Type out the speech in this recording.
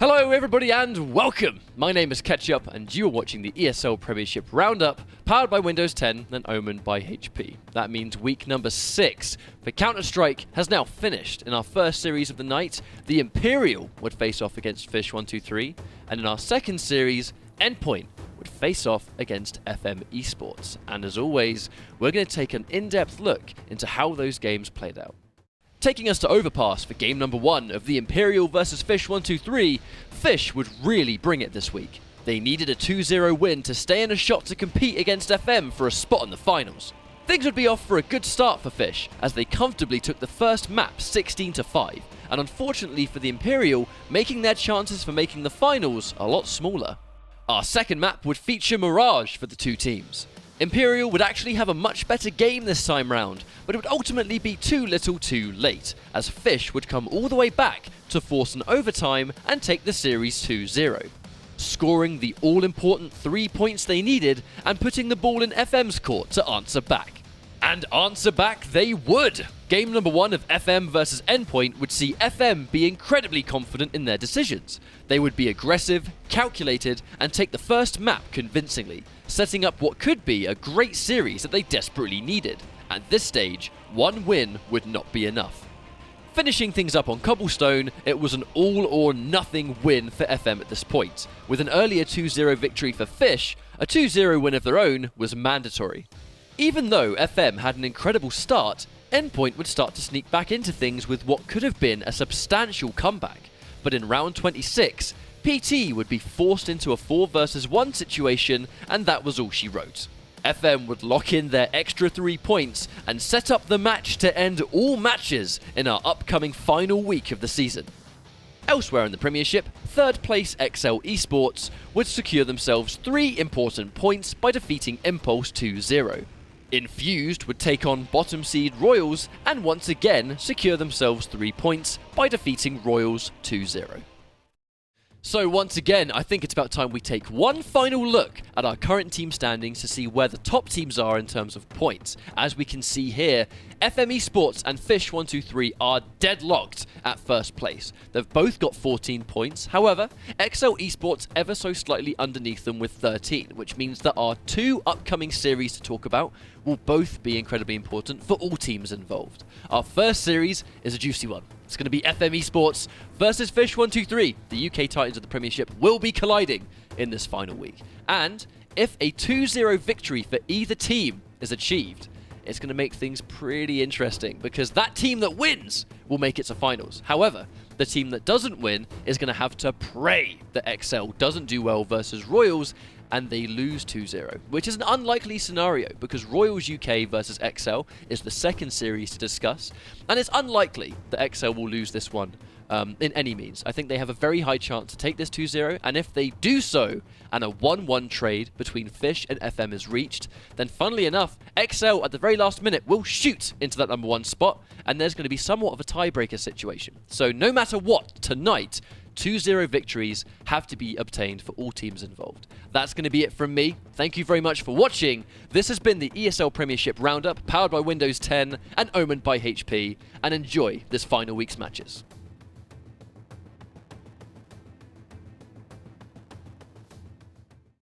Hello everybody and welcome! My name is Ketchup and you are watching the ESL Premiership Roundup, powered by Windows 10 and Omen by HP. That means week number 6 for Counter-Strike has now finished. In our first series of the night, the Imperial would face off against Fish123, and in our second series, Endpoint would face off against FM Esports. And as always, we're going to take an in-depth look into how those games played out. Taking us to Overpass for game number 1 of the Imperial versus Fish123, Fish would really bring it this week. They needed a 2-0 win to stay in a shot to compete against FM for a spot in the finals. Things would be off for a good start for Fish, as they comfortably took the first map 16-5, and unfortunately for the Imperial, making their chances for making the finals a lot smaller. Our second map would feature Mirage for the two teams. Imperial would actually have a much better game this time round, but it would ultimately be too little too late, as Fish would come all the way back to force an overtime and take the series 2-0, scoring the all-important 3 points they needed and putting the ball in FM's court to answer back. And answer back they would! Game number 1 of FM versus Endpoint would see FM be incredibly confident in their decisions. They would be aggressive, calculated, and take the first map convincingly, setting up what could be a great series that they desperately needed. At this stage, one win would not be enough. Finishing things up on Cobblestone, it was an all-or-nothing win for FM at this point. With an earlier 2-0 victory for Fish, a 2-0 win of their own was mandatory. Even though FM had an incredible start, Endpoint would start to sneak back into things with what could have been a substantial comeback. But in round 26, PT would be forced into a 4 versus 1 situation, and that was all she wrote. FM would lock in their extra 3 points and set up the match to end all matches in our upcoming final week of the season. Elsewhere in the Premiership, third place ESL Esports would secure themselves 3 important points by defeating Impulse 2-0. Infused would take on bottom seed Royals and once again secure themselves 3 points by defeating Royals 2-0. So once again, I think it's about time we take one final look at our current team standings to see where the top teams are in terms of points. As we can see here, FM Esports and Fish123 are deadlocked at first place. They've both got 14 points. However, ESL Esports ever so slightly underneath them with 13, which means that our 2 upcoming series to talk about will both be incredibly important for all teams involved. Our first series is a juicy one. It's going to be FM Esports versus Fish123. The UK Titans of the Premiership will be colliding in this final week. And if a 2-0 victory for either team is achieved, it's going to make things pretty interesting, because that team that wins will make it to finals. However, the team that doesn't win is going to have to pray that ESL doesn't do well versus Royals and they lose 2-0, which is an unlikely scenario because Royals UK versus ESL is the second series to discuss, and it's unlikely that ESL will lose this one in any means. I think they have a very high chance to take this 2-0, and if they do so, and a 1-1 trade between Fish and FM is reached, then funnily enough, ESL at the very last minute will shoot into that number 1 spot, and there's going to be somewhat of a tiebreaker situation. So no matter what, tonight, 2-0 victories have to be obtained for all teams involved. That's going to be it from me. Thank you very much for watching. This has been the ESL Premiership Roundup, powered by Windows 10 and Omen by HP, and enjoy this final week's matches.